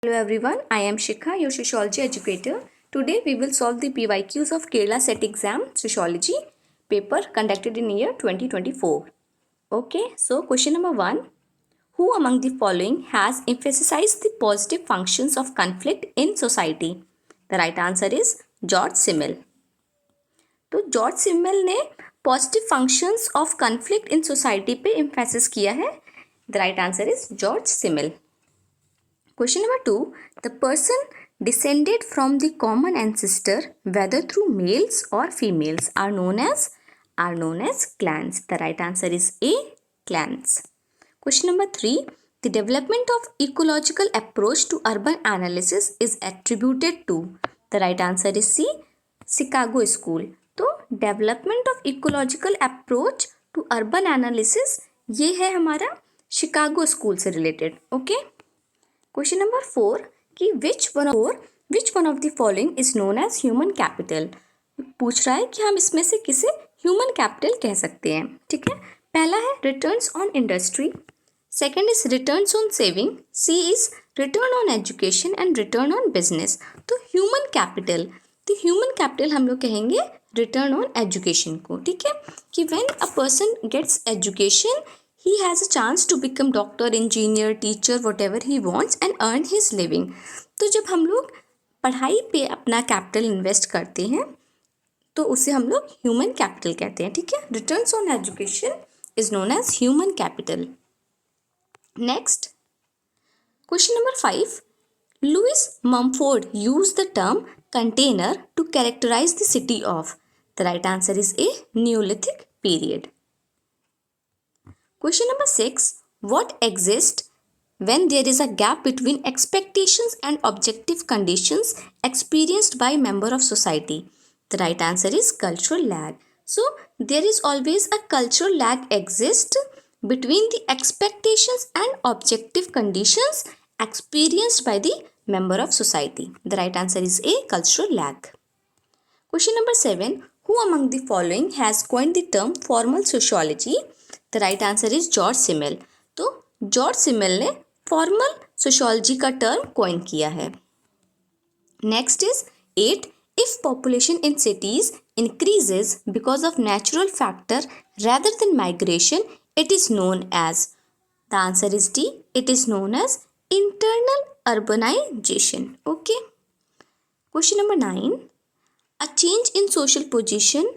Hello everyone, I am Shikha, your sociology educator. Today we will solve the PYQs of Kerala Set Exam Sociology paper conducted in year 2024. Okay, so question number 1. Who among the following has emphasized the positive functions of conflict in society? The right answer is George Simmel. तो George सिमल ने positive functions of conflict in society पे emphasis किया है. The right answer is George सिमल. Question number 2. The person descended from the common ancestor, whether through males or females, are known as clans. The right answer is A, clans. Question number 3. The development of ecological approach to urban analysis is attributed to. The right answer is C, Chicago School. तो development of ecological approach to urban analysis ये है हमारा Chicago school से related. Okay. Question number 4 कि which one of the following is known as human capital. पूछ रहा है कि हम इसमें से किसे ह्यूमन कैपिटल कह सकते हैं. ठीक है. पहला है returns on industry, second is returns on saving, C is return on education and return on business. तो ह्यूमन कैपिटल हम लोग कहेंगे रिटर्न ऑन एजुकेशन को. ठीक है. कि when a person gets education he has a chance to become doctor, engineer, teacher, whatever he wants and earn his living. तो जब हम लोग पढ़ाई पे अपना कैपिटल इन्वेस्ट करते हैं तो उसे हम लोग ह्यूमन कैपिटल कहते हैं. ठीक है. Returns on education is known as human capital. Next question number 5. Louis Mumford used the term container to characterize the city of. The right answer is A, neolithic period. Question number 6. What exists when there is a gap between expectations and objective conditions experienced by member of society? The right answer is cultural lag. So, there is always a cultural lag exist between the expectations and objective conditions experienced by the member of society. The right answer is A, cultural lag. Question number 7. Who among the following has coined the term formal sociology? The right answer is George Simmel. तो George Simmel ने formal sociology का term coin किया है. Next is 8. If population in cities increases because of natural factor rather than migration, it is known as. The answer is D. It is known as internal urbanization. Okay. Question number 9. A change in social position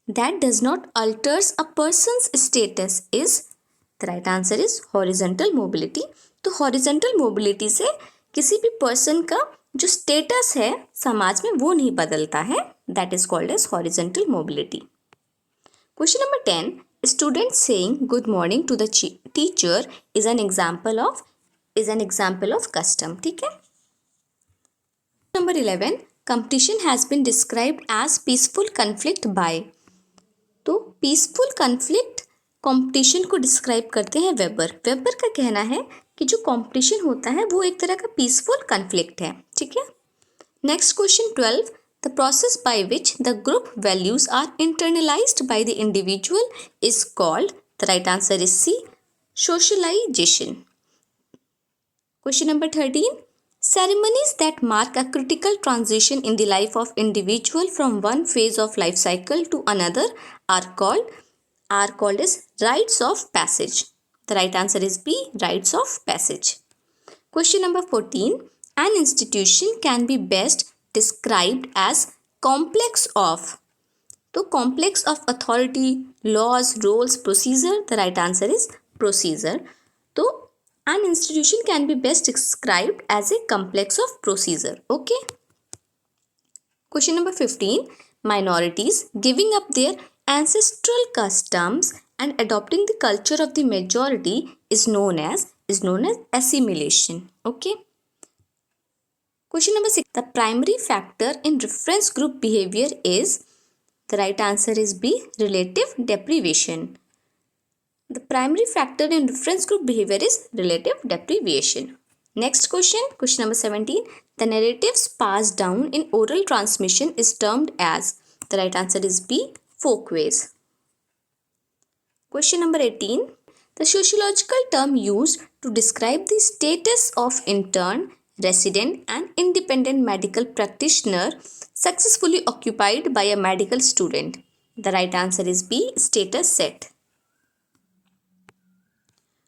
that does not alters a person's status is. The right answer is horizontal mobility. तो horizontal mobility से किसी भी person का जो status है समाज में वो नहीं बदलता है. That is called as horizontal mobility. Question number 10. Students saying good morning to the teacher is an example of custom. ठीक है. Number 11. Competition has been described as peaceful conflict by. तो पीसफुल कन्फ्लिक्ट कंपटीशन को describe करते हैं weber. Weber का कहना है कि जो कंपटीशन होता है वो एक तरह का पीसफुल कन्फ्लिक्ट है. ठीक है. Next question 12. The process by which the group values are internalized by the individual is called. The right answer is C, socialization. Question number 13. Ceremonies that mark a critical transition in the life of individual from one phase of life cycle to another are called as rites of passage. The right answer is B, rites of passage. Question number 14. An institution can be best described as complex of. तो complex of authority, laws, roles, procedure. The right answer is procedure. तो an institution can be best described as a complex of procedure. Okay. Question number 15. Minorities giving up their ancestral customs and adopting the culture of the majority is known as assimilation. Okay. Question number 6. The primary factor in reference group behavior is. The right answer is B, relative deprivation. The primary factor in reference group behavior is relative deprivation. Next question number 17. The narratives passed down in oral transmission is termed as. The right answer is B, folkways. Question number 18. The sociological term used to describe the status of intern resident and independent medical practitioner successfully occupied by a medical student. The right answer is B. Status set.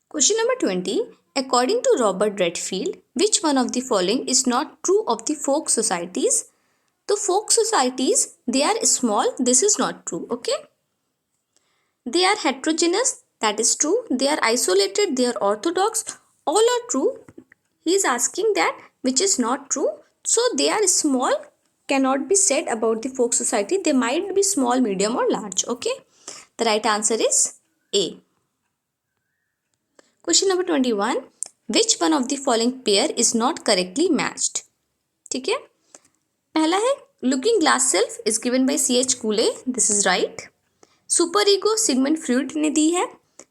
Question number 20. According to Robert Redfield, which one of the following is not true of the folk societies? The folk societies, they are small. This is not true. Okay. They are heterogeneous. That is true. They are isolated. They are orthodox. All are true. He is asking that which is not true. So they are small. Cannot be said about the folk society. They might be small, medium or large. Okay. The right answer is A. Question number 21. Which one of the following pair is not correctly matched? ठीक है. पहला है Looking Glass Self is given by C.H. Cooley. This is right. Super Ego Sigmund Freud ने दी है.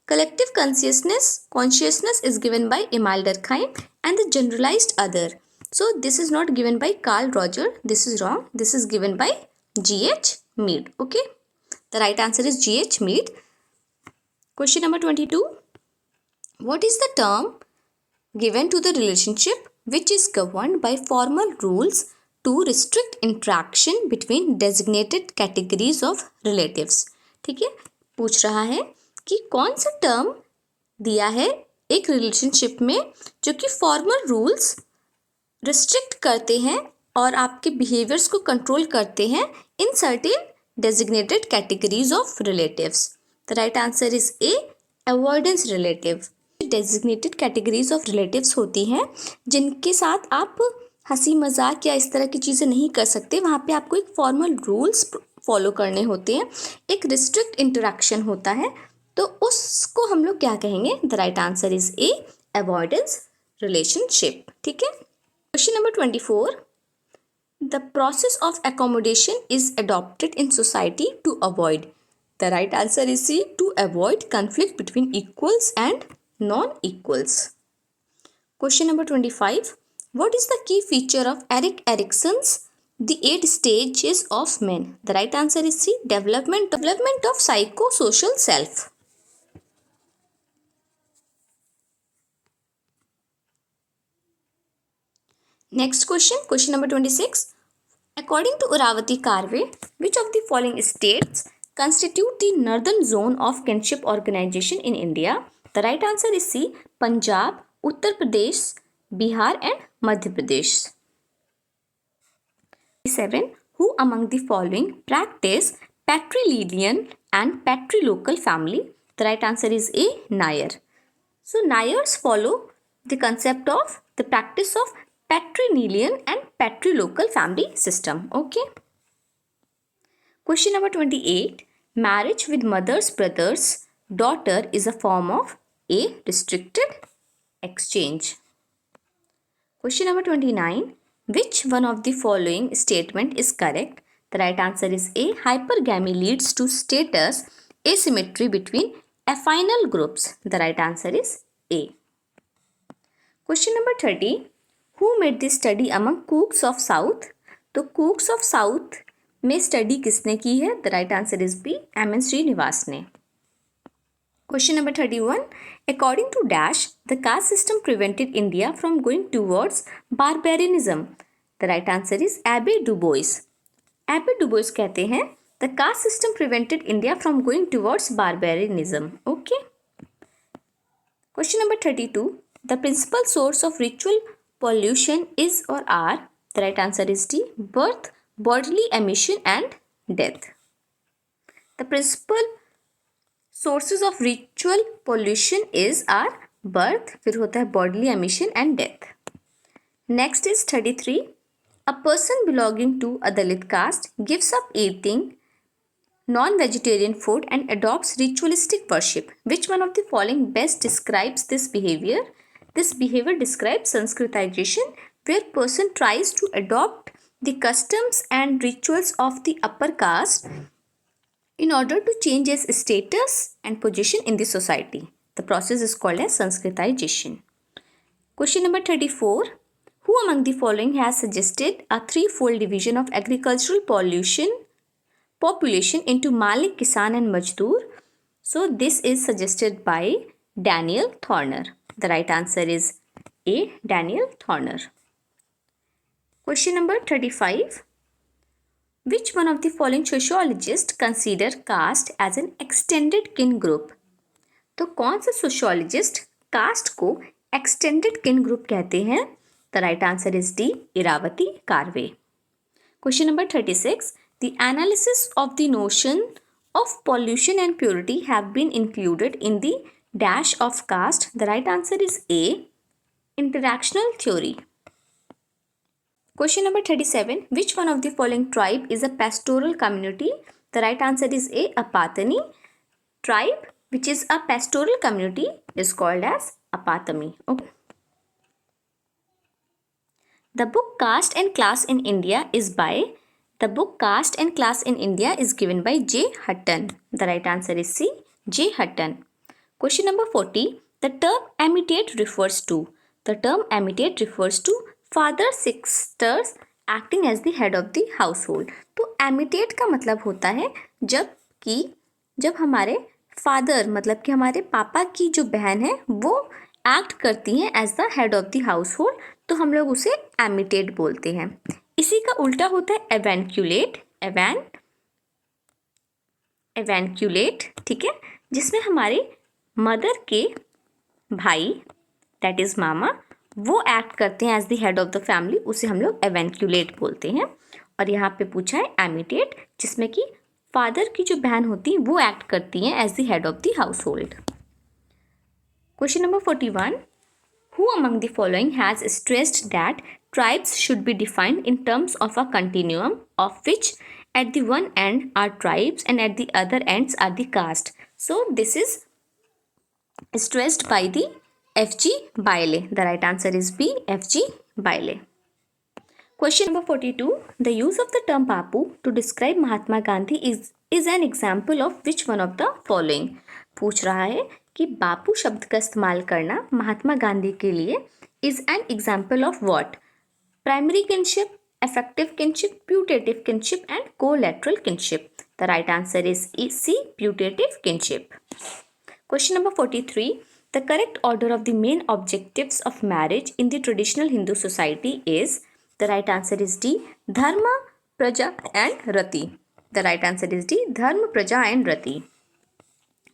Collective consciousness is given by Emile Durkheim, and the generalized other. So this is not given by Carl Roger. This is wrong. This is given by G.H. Mead. Okay. The right answer is G.H. Mead. Question number 22. What is the term given to the relationship which is governed by formal rules to restrict interaction between designated categories of relatives? ठीक है, पूछ रहा है कि कौन सा term दिया है एक रिलेशनशिप में जो कि फॉर्मल रूल्स रिस्ट्रिक्ट करते हैं और आपके बिहेवियर्स को कंट्रोल करते हैं in certain designated categories of relatives. The right answer is A. Avoidance relative. Designated categories of relatives होती हैं जिनके साथ आप हंसी मजाक या इस तरह की चीज़ें नहीं कर सकते. वहाँ पे आपको एक फॉर्मल रूल्स फॉलो करने होते हैं, एक रिस्ट्रिक्ट इंटरेक्शन होता है, तो उसको हम लोग क्या कहेंगे? The right answer is A. Avoidance relationship. ठीक है. Question number 24. The process of accommodation is adopted in society to avoid. The right answer is C. To avoid conflict between equals and non-equals. Question number 25. What is the key feature of Erik Erikson's The 8 Stages of Men? The right answer is C. Development of psychosocial self. Next question. Question number 26. According to Uravati Karve, which of the following states constitute the northern zone of kinship organization in India? The right answer is C. Punjab, Uttar Pradesh, Bihar and Madhya Pradesh. 7. Who among the following practice patrilineal and patrilocal family? The right answer is A. Nair. So Nairs follow the concept of the practice of patrilineal and patrilocal family system. Okay. Question number 28. Marriage with mother's brother's daughter is a form of A. Restricted exchange. Question number 29. Which one of the following statement is correct? The right answer is A. Hypergamy leads to status asymmetry between affinal groups. The right answer is A. Question number 30. Who made this study among cooks of South? तो cooks of South में study किसने की है? The right answer is B. M.N. Srinivas ने. Question number 31. According to Dash, the caste system prevented India from going towards barbarianism. The right answer is Abbe Dubois. Abbe Dubois कहते हैं the caste system prevented India from going towards barbarianism. Okay. Question number 32. The principal source of ritual pollution is or are? The right answer is D. Birth, bodily emission and death. The principal sources of ritual pollution is are birth, फिर होता है bodily emission and death. Next is 33. A person belonging to a Dalit caste gives up eating non-vegetarian food and adopts ritualistic worship. Which one of the following best describes this behavior? This behavior describes Sanskritization, where person tries to adopt the customs and rituals of the upper caste in order to change its status and position in the society. The process is called as Sanskritization. Question number 34. Who among the following has suggested a threefold division of agricultural population into Malik, Kisan and Majdoor? So this is suggested by Daniel Thorner. The right answer is A. Daniel Thorner. Question number 35. Which one of the following sociologists consider caste as an extended kin group? तो कौन सा sociologist caste को extended kin group कहते हैं? The right answer is D, Irawati Karve. Question number 36. The analysis of the notion of pollution and purity have been included in the dash of caste. The right answer is A, interactional theory. Question number 37. Which one of the following tribe is a pastoral community? The right answer is A, Apatani. Tribe which is a pastoral community is called as Apatami. Okay. The book Caste and Class in India is given by J. Hutton. The right answer is C, J. Hutton. Question number 40. The term amitate refers to father sisters acting as the head of the household. तो amitate का मतलब होता है जब हमारे father मतलब कि हमारे पापा की जो बहन है वो एक्ट करती हैं as the head of the household, तो हम लोग उसे एमिटेट बोलते हैं. इसी का उल्टा होता है एवेंक्यूलेट. ठीक है, जिसमें हमारे मदर के भाई दैट इज मामा वो एक्ट करते हैं as the head of the family, उसे हम लोग एवेंक्यूलेट बोलते हैं. और यहाँ पे पूछा है एमिटेट, जिसमें कि फादर की जो बहन होती है वो एक्ट करती हैं as the head of the household. Question number 41. Who among the following has stressed that tribes should be defined in terms of a continuum of which at the one end are tribes and at the other ends are the caste. So this is stressed by the F.G. Baile. The right answer is B, F.G. Baile. Question number 42. The use of the term Bapu to describe Mahatma Gandhi is an example of which one of the following? पूछ रहा है कि बापू शब्द का इस्तेमाल करना महात्मा गांधी के लिए is an example of what? Primary kinship, effective kinship, putative kinship and collateral kinship. The right answer is C, putative kinship. Question number 43. The correct order of the main objectives of marriage in the traditional Hindu society is, the right answer is D, Dharma, Praja and Rati. The right answer is D, Dharma, Praja and Rati.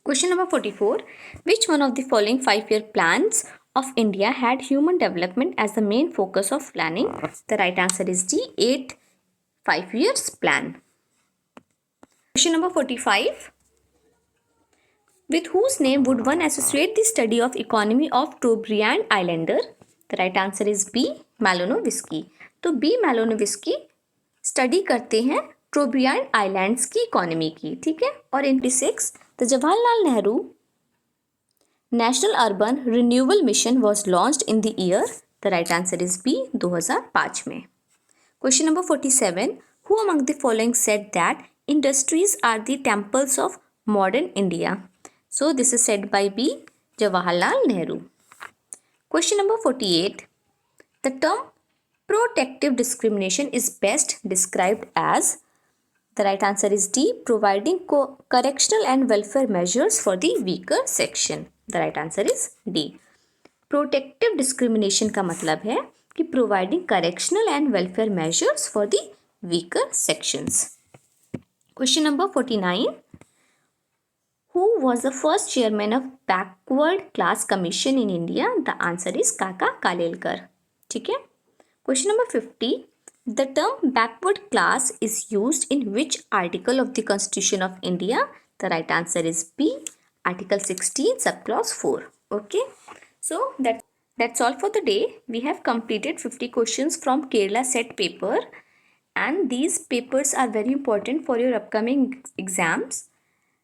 Question number 44. Which one of the following 5-year plans of India had human development as the main focus of planning? The right answer is D, 8 5 years plan. Question number 45. With whose name would one associate the study of economy of Trobriand Islander? The right answer is B, Malinowski. तो B, Malinowski study करते हैं ट्रोब्रियांड islands की economy की. ठीक है. और 26. The Jawaharlal Nehru national urban renewal mission was launched in the year. The right answer is B, 2005 में. Question number 47. Who among the following said that industries are the temples of modern India? So this is said by B, Jawaharlal Nehru. Question number 48. The term protective discrimination is best described as, the right answer is D, providing correctional and welfare measures for the weaker section. The right answer is D. Protective discrimination का मतलब है कि providing correctional and welfare measures for the weaker sections. Question number 49. Who was the first chairman of Backward Class Commission in India? The answer is Kaka Kalelkar. ठीक है. Question number 50. The term backward class is used in which article of the Constitution of India? The right answer is B, Article 16, subclause 4. Okay. So that's all for the day. We have completed 50 questions from Kerala set paper, and these papers are very important for your upcoming exams.